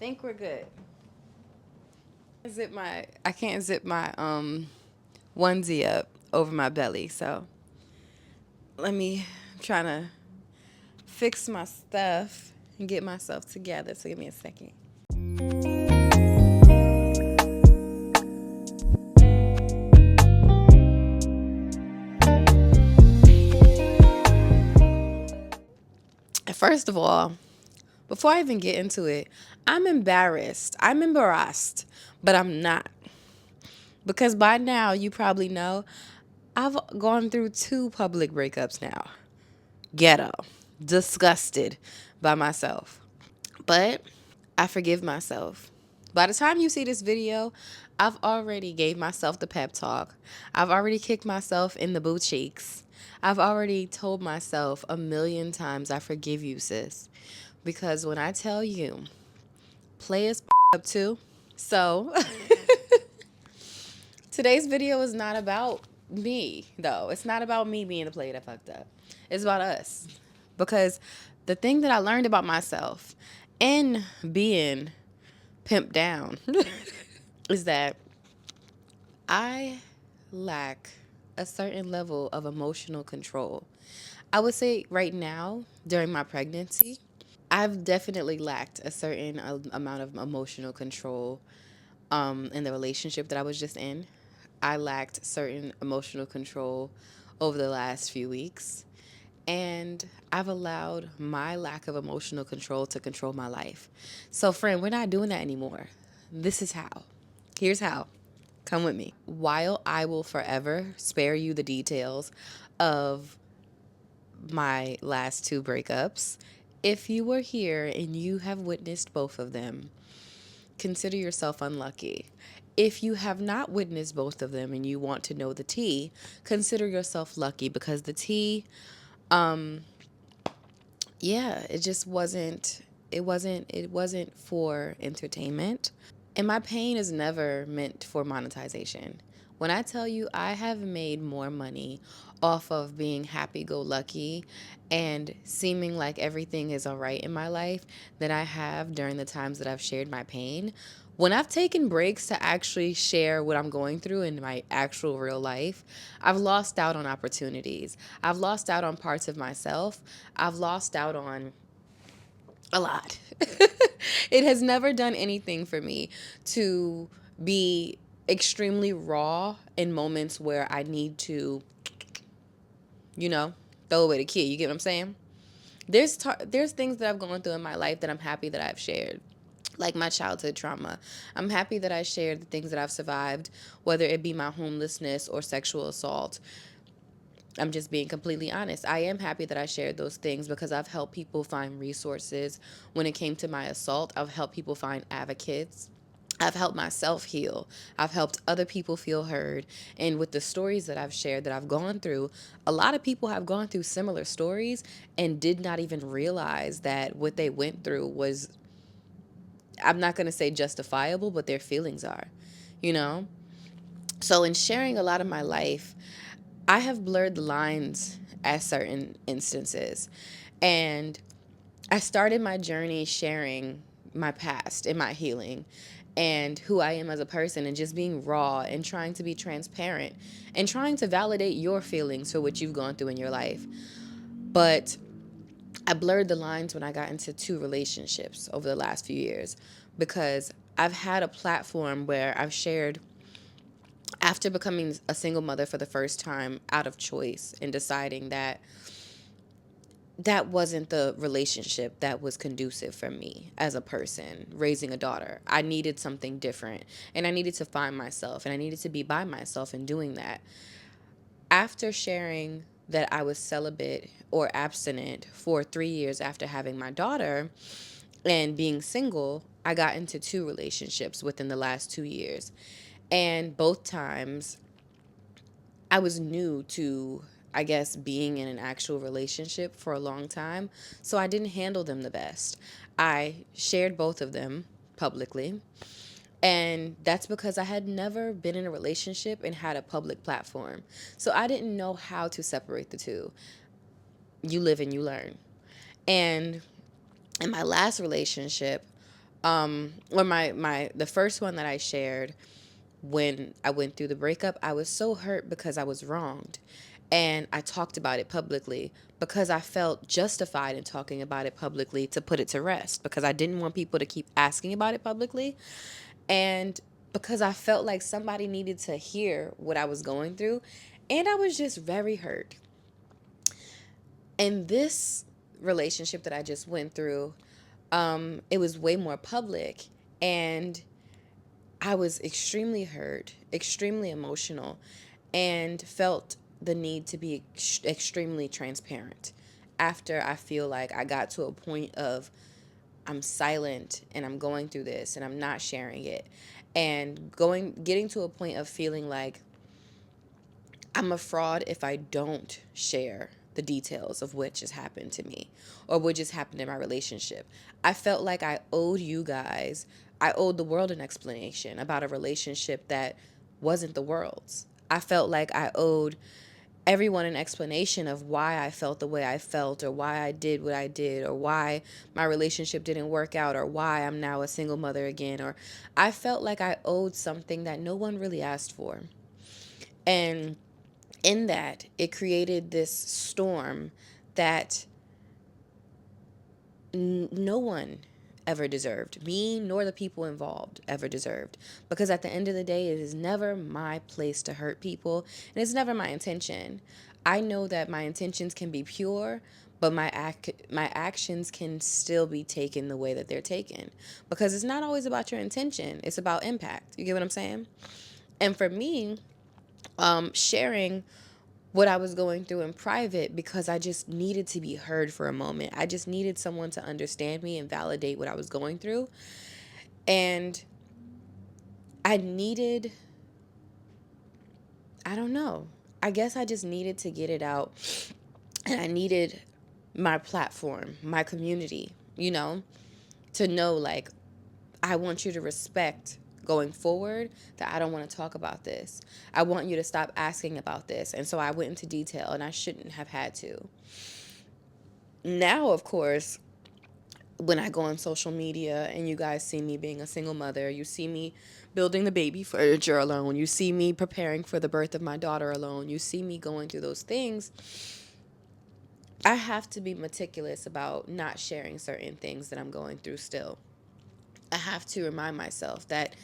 Think we're good. I can't zip my onesie up over my belly. So let me try to fix my stuff and get myself together. So give me a second. First of all, before I even get into it, I'm embarrassed. I'm embarrassed, but I'm not. Because by now you probably know I've gone through two public breakups now. Ghetto. Disgusted by myself. But I forgive myself. By the time you see this video, I've already gave myself the pep talk. I've already kicked myself in the boot cheeks. I've already told myself a million times I forgive you, sis. Because when I tell you, play is up too. So today's video is not about me, though. It's not about me being the player that fucked up. It's about us. Because the thing that I learned about myself in being pimped down is that I lack a certain level of emotional control. I would say right now, during my pregnancy, I've definitely lacked a certain amount of emotional control in the relationship that I was just in. I lacked certain emotional control over the last few weeks. And I've allowed my lack of emotional control to control my life. So, friend, we're not doing that anymore. This is how. Here's how. Come with me. While I will forever spare you the details of my last two breakups, if you were here and you have witnessed both of them, consider yourself unlucky. If you have not witnessed both of them and you want to know the tea, consider yourself lucky because the tea, yeah, it just wasn't for entertainment. And my pain is never meant for monetization. When I tell you I have made more money off of being happy go lucky and seeming like everything is all right in my life than I have during the times that I've shared my pain, when I've taken breaks to actually share what I'm going through in my actual real life, I've lost out on opportunities. I've lost out on parts of myself. I've lost out on a lot. It has never done anything for me to be extremely raw in moments where I need to, you know, throw away the key. You get what I'm saying? There's things that I've gone through in my life that I'm happy that I've shared. Like my childhood trauma. I'm happy that I shared the things that I've survived, whether it be my homelessness or sexual assault. I'm just being completely honest. I am happy that I shared those things because I've helped people find resources. When it came to my assault, I've helped people find advocates. I've helped myself heal. I've helped other people feel heard. And with the stories that I've shared that I've gone through, a lot of people have gone through similar stories and did not even realize that what they went through was, I'm not going to say justifiable, but their feelings are, you know? So, in sharing a lot of my life, I have blurred the lines at certain instances. And I started my journey sharing my past and my healing and who I am as a person and just being raw and trying to be transparent and trying to validate your feelings for what you've gone through in your life. But I blurred the lines when I got into two relationships over the last few years because I've had a platform where I've shared after becoming a single mother for the first time out of choice and deciding that that wasn't the relationship that was conducive for me as a person raising a daughter. I needed something different and I needed to find myself and I needed to be by myself in doing that. After sharing that I was celibate or abstinent for 3 years after having my daughter and being single, I got into two relationships within the last 2 years. And both times I was new to, I guess, being in an actual relationship for a long time. So I didn't handle them the best. I shared both of them publicly. And that's because I had never been in a relationship and had a public platform. So I didn't know how to separate the two. You live and you learn. And in my last relationship, Or the first one that I shared when I went through the breakup, I was so hurt because I was wronged. And I talked about it publicly because I felt justified in talking about it publicly to put it to rest, because I didn't want people to keep asking about it publicly. And because I felt like somebody needed to hear what I was going through. And I was just very hurt. And this relationship that I just went through, it was way more public. And I was extremely hurt, extremely emotional, and felt the need to be extremely transparent. After I feel like I got to a point of I'm silent and I'm going through this and I'm not sharing it, and getting to a point of feeling like I'm a fraud if I don't share the details of what just happened to me or what just happened in my relationship. I felt like I owed the world an explanation about a relationship that wasn't the world's. I felt like I owed everyone an explanation of why I felt the way I felt, or why I did what I did, or why my relationship didn't work out, or why I'm now a single mother again. Or I felt like I owed something that no one really asked for. And in that, it created this storm that no one ever deserved. Me nor the people involved ever deserved. Because at the end of the day, it is never my place to hurt people, and it's never my intention. I know that my intentions can be pure, but my actions can still be taken the way that they're taken. Because it's not always about your intention, it's about impact. You get what I'm saying? And for me, sharing what I was going through in private, because I just needed to be heard for a moment. I just needed someone to understand me and validate what I was going through. And I needed, I don't know, I guess I just needed to get it out. And I needed my platform, my community, to know, like, I want you to respect going forward that I don't want to talk about this. I want you to stop asking about this. And so I went into detail, and I shouldn't have had to. Now, of course, when I go on social media and you guys see me being a single mother, you see me building the baby furniture alone, you see me preparing for the birth of my daughter alone, you see me going through those things, I have to be meticulous about not sharing certain things that I'm going through still. I have to remind myself that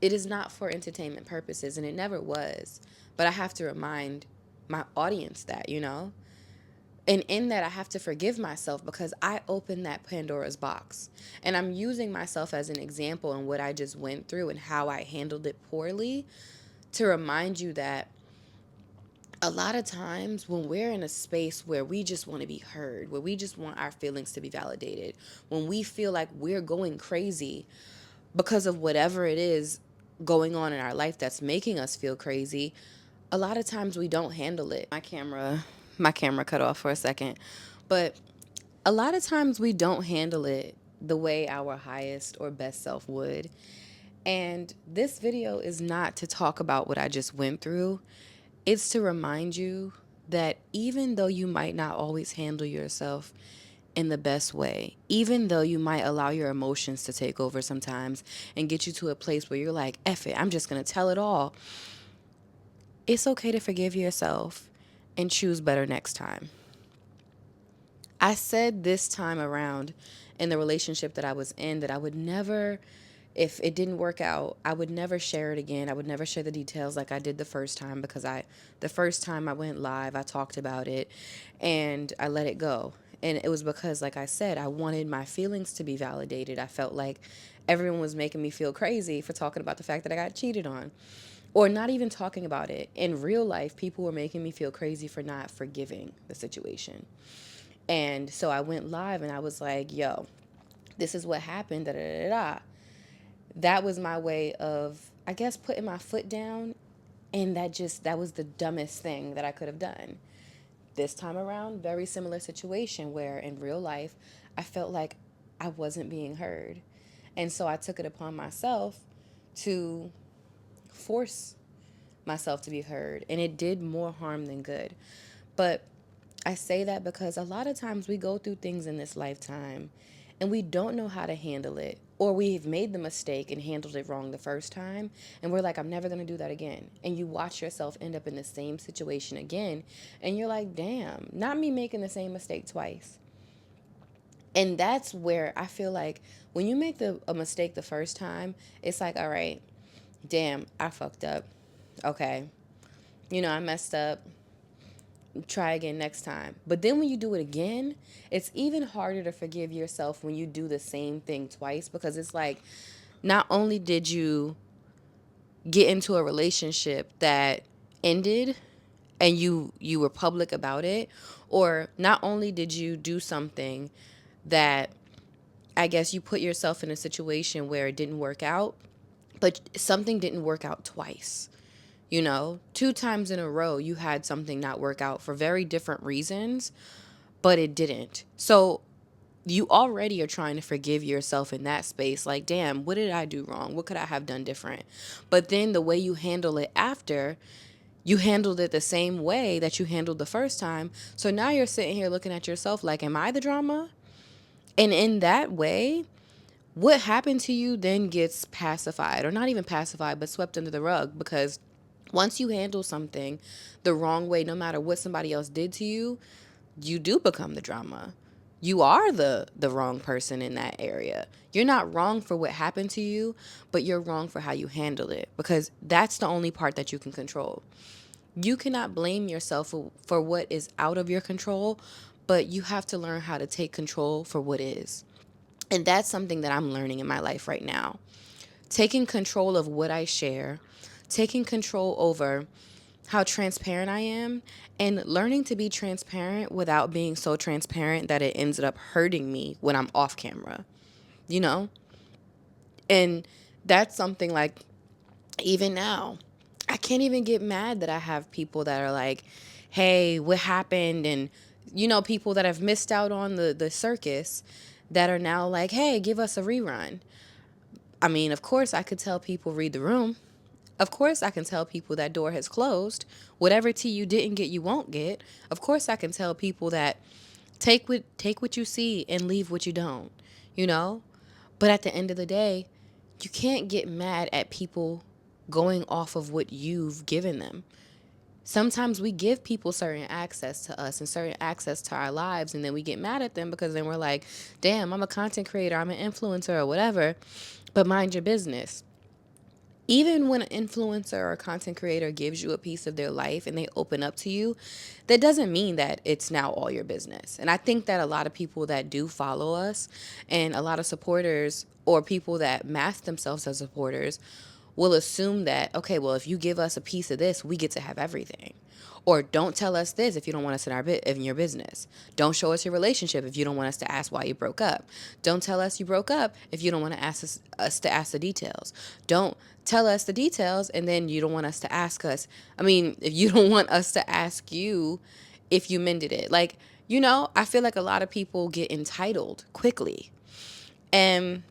it is not for entertainment purposes, and it never was. But I have to remind my audience that. And in that, I have to forgive myself because I opened that Pandora's box. And I'm using myself as an example in what I just went through and how I handled it poorly, to remind you that a lot of times when we're in a space where we just want to be heard, where we just want our feelings to be validated, when we feel like we're going crazy because of whatever it is going on in our life that's making us feel crazy, a lot of times we don't handle it. My camera cut off for a second. But a lot of times we don't handle it the way our highest or best self would. And this video is not to talk about what I just went through. It's to remind you that even though you might not always handle yourself in the best way, even though you might allow your emotions to take over sometimes and get you to a place where you're like, F it, I'm just going to tell it all. It's okay to forgive yourself and choose better next time. I said this time around in the relationship that I was in that I would never, if it didn't work out, I would never share it again. I would never share the details like I did the first time, because the first time I went live, I talked about it and I let it go. And it was because, like I said, I wanted my feelings to be validated. I felt like everyone was making me feel crazy for talking about the fact that I got cheated on, or not even talking about it. In real life, people were making me feel crazy for not forgiving the situation. And so I went live and I was like, yo, this is what happened, da da da da. That was my way of, I guess, putting my foot down. And that was the dumbest thing that I could have done. This time around, very similar situation where in real life, I felt like I wasn't being heard. And so I took it upon myself to force myself to be heard. And it did more harm than good. But I say that because a lot of times we go through things in this lifetime and we don't know how to handle it, or we've made the mistake and handled it wrong the first time, and we're like, I'm never going to do that again. And you watch yourself end up in the same situation again, and you're like, damn, not me making the same mistake twice. And that's where I feel like when you make a mistake the first time, it's like, all right, damn, I fucked up. Okay. I messed up. Try again next time. But then when you do it again, it's even harder to forgive yourself when you do the same thing twice, because it's like, not only did you get into a relationship that ended and you were public about it, or not only did you do something that, I guess, you put yourself in a situation where it didn't work out, but something didn't work out twice. Two times in a row, you had something not work out for very different reasons, but it didn't. So you already are trying to forgive yourself in that space. Like, damn, what did I do wrong? What could I have done different? But then the way you handle it after, you handled it the same way that you handled the first time. So now you're sitting here looking at yourself like, am I the drama? And in that way, what happened to you then gets pacified, or not even pacified, but swept under the rug, because once you handle something the wrong way, no matter what somebody else did to you, you do become the drama. You are the wrong person in that area. You're not wrong for what happened to you, but you're wrong for how you handle it, because that's the only part that you can control. You cannot blame yourself for what is out of your control, but you have to learn how to take control for what is. And that's something that I'm learning in my life right now. Taking control of what I share, taking control over how transparent I am, and learning to be transparent without being so transparent that it ends up hurting me when I'm off camera, you know? And that's something like, even now, I can't even get mad that I have people that are like, hey, what happened? And, people that have missed out on the circus that are now like, hey, give us a rerun. I mean, of course, I could tell people read the room. Of course, I can tell people that door has closed. Whatever tea you didn't get, you won't get. Of course, I can tell people that take what you see and leave what you don't, you know? But at the end of the day, you can't get mad at people going off of what you've given them. Sometimes we give people certain access to us and certain access to our lives, and then we get mad at them because then we're like, damn, I'm a content creator, I'm an influencer or whatever, but mind your business. Even when an influencer or a content creator gives you a piece of their life and they open up to you, that doesn't mean that it's now all your business. And I think that a lot of people that do follow us, and a lot of supporters or people that mask themselves as supporters, will assume that, okay, well, if you give us a piece of this, we get to have everything. Or don't tell us this if you don't want us in your business. Don't show us your relationship if you don't want us to ask why you broke up. Don't tell us you broke up if you don't want to ask us to ask the details. Don't tell us the details and then you don't want us to ask us. I mean, if you don't want us to ask you if you mended it. Like, I feel like a lot of people get entitled quickly. And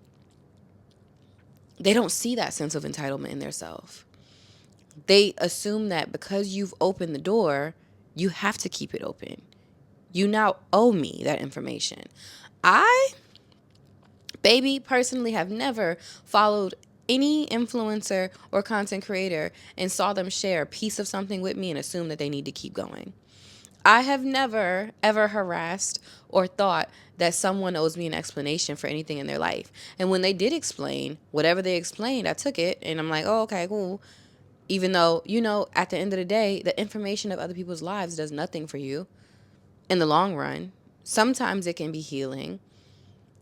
they don't see that sense of entitlement in themselves. They assume that because you've opened the door, you have to keep it open. You now owe me that information. I, baby, personally have never followed any influencer or content creator and saw them share a piece of something with me and assume that they need to keep going. I have never, ever harassed or thought that someone owes me an explanation for anything in their life. And when they did explain, whatever they explained, I took it and I'm like, oh, okay, cool. Even though, at the end of the day, the information of other people's lives does nothing for you in the long run. Sometimes it can be healing.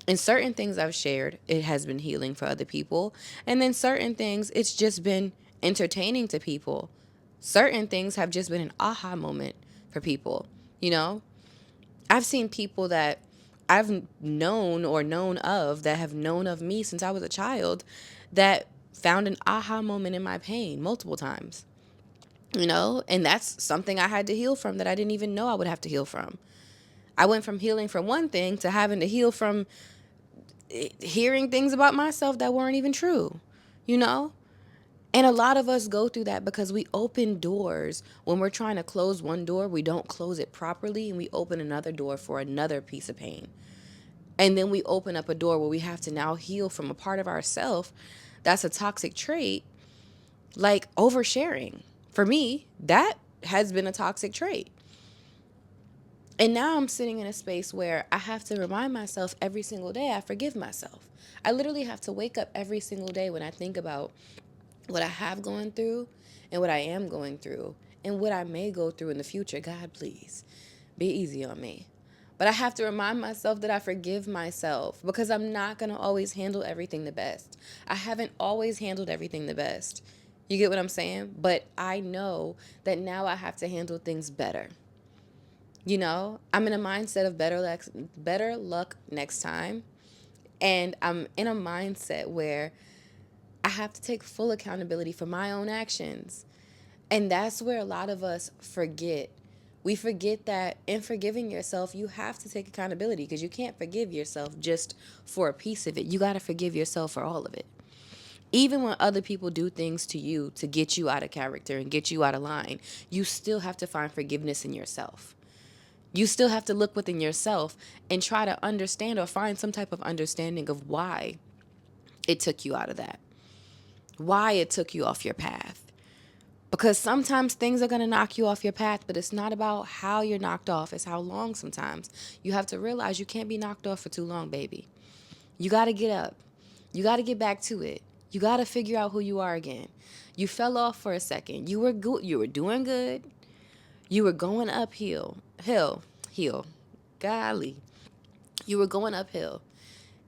In certain things I've shared, it has been healing for other people. And then certain things, it's just been entertaining to people. Certain things have just been an aha moment for people, you know? I've seen people that I've known or known of that have known of me since I was a child that found an aha moment in my pain multiple times, and that's something I had to heal from that I didn't even know I would have to heal from. I went from healing from one thing to having to heal from hearing things about myself that weren't even true, you know? And a lot of us go through that because we open doors. When we're trying to close one door, we don't close it properly and we open another door for another piece of pain. And then we open up a door where we have to now heal from a part of ourself that's a toxic trait, like oversharing. For me, that has been a toxic trait. And now I'm sitting in a space where I have to remind myself every single day I forgive myself. I literally have to wake up every single day when I think about what I have going through and what I am going through and what I may go through in the future. God, please be easy on me. But I have to remind myself that I forgive myself because I'm not going to always handle everything the best. I haven't always handled everything the best. You get what I'm saying? But I know that now I have to handle things better. You know, I'm in a mindset of better luck next time. And I'm in a mindset where I have to take full accountability for my own actions. And that's where a lot of us forget. We forget that in forgiving yourself, you have to take accountability because you can't forgive yourself just for a piece of it. You got to forgive yourself for all of it. Even when other people do things to you to get you out of character and get you out of line, you still have to find forgiveness in yourself. You still have to look within yourself and try to understand or find some type of understanding of why it took you out of that, why it took you off your path. Because sometimes things are going to knock you off your path, but it's not about how you're knocked off, it's how long sometimes. You have to realize you can't be knocked off for too long, baby. You got to get up. You got to get back to it. You got to figure out who you are again. You fell off for a second. You were good. You were doing good. You were going uphill. Hill. Golly. You were going uphill.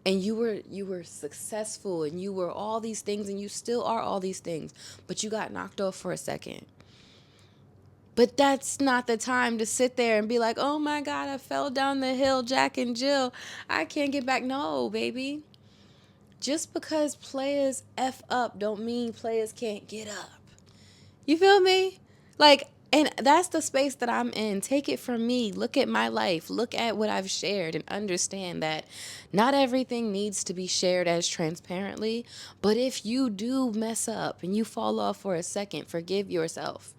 And you were successful and you were all these things and you still are all these things, but you got knocked off for a second. But that's not the time to sit there and be like, oh my God, I fell down the hill, Jack and Jill. I can't get back. No, baby. Just because players F up don't mean players can't get up. You feel me? Like, and that's the space that I'm in. Take it from me. Look at my life. Look at what I've shared and understand that not everything needs to be shared as transparently. But if you do mess up and you fall off for a second, forgive yourself.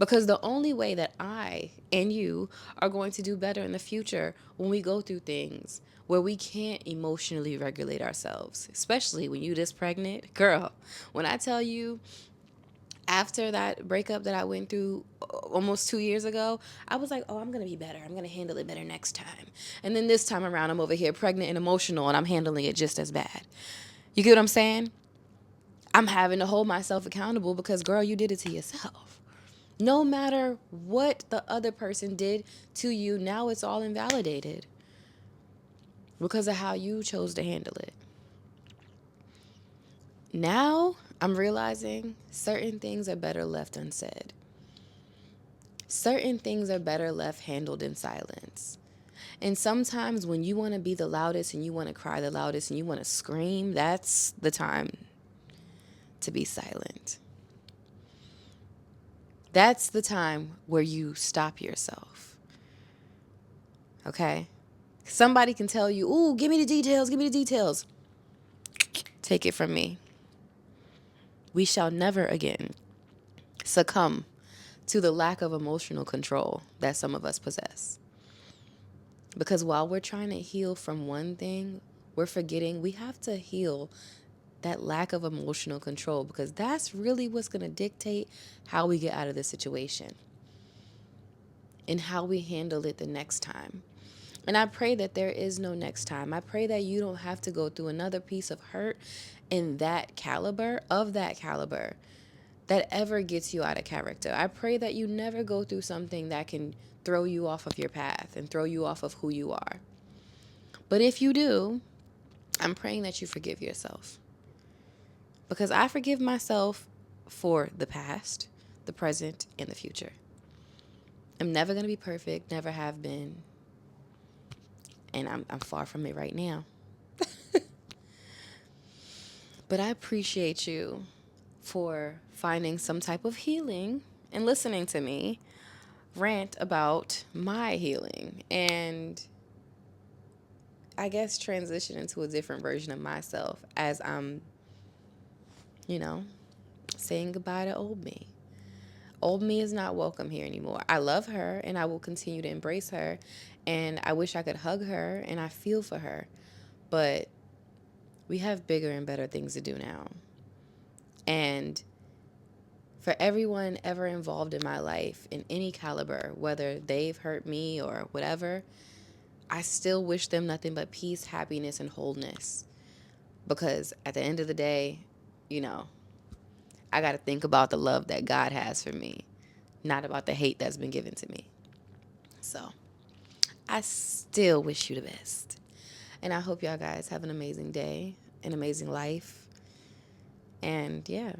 Because the only way that I and you are going to do better in the future when we go through things where we can't emotionally regulate ourselves, especially when you this pregnant, girl, when I tell you after that breakup that I went through almost 2 years ago, I was like, oh, I'm going to be better. I'm going to handle it better next time. And then this time around, I'm over here pregnant and emotional and I'm handling it just as bad. You get what I'm saying? I'm having to hold myself accountable because, girl, you did it to yourself. No matter what the other person did to you, now it's all invalidated because of how you chose to handle it. Now I'm realizing certain things are better left unsaid. Certain things are better left handled in silence. And sometimes when you want to be the loudest and you want to cry the loudest and you want to scream, that's the time to be silent. That's the time where you stop yourself. Okay? Somebody can tell you, ooh, give me the details, give me the details. Take it from me. We shall never again succumb to the lack of emotional control that some of us possess. Because while we're trying to heal from one thing, we're forgetting we have to heal that lack of emotional control because that's really what's going to dictate how we get out of the situation and how we handle it the next time. And I pray that there is no next time. I pray that you don't have to go through another piece of hurt in that caliber, that ever gets you out of character. I pray that you never go through something that can throw you off of your path and throw you off of who you are. But if you do, I'm praying that you forgive yourself. Because I forgive myself for the past, the present, and the future. I'm never going to be perfect, never have been. And I'm far from it right now. But I appreciate you for finding some type of healing and listening to me rant about my healing and I guess transition into a different version of myself as I'm, you know, saying goodbye to old me. Old me is not welcome here anymore. I love her and I will continue to embrace her and I wish I could hug her and I feel for her. But we have bigger and better things to do now. And for everyone ever involved in my life in any caliber, whether they've hurt me or whatever, I still wish them nothing but peace, happiness, and wholeness. Because at the end of the day, you know, I got to think about the love that God has for me, not about the hate that's been given to me. So I still wish you the best. And I hope y'all guys have an amazing day, an amazing life. And yeah,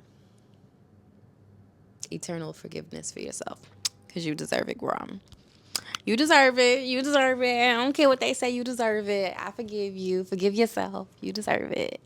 eternal forgiveness for yourself. Because you deserve it, Grom. You deserve it. You deserve it. I don't care what they say. You deserve it. I forgive you. Forgive yourself. You deserve it.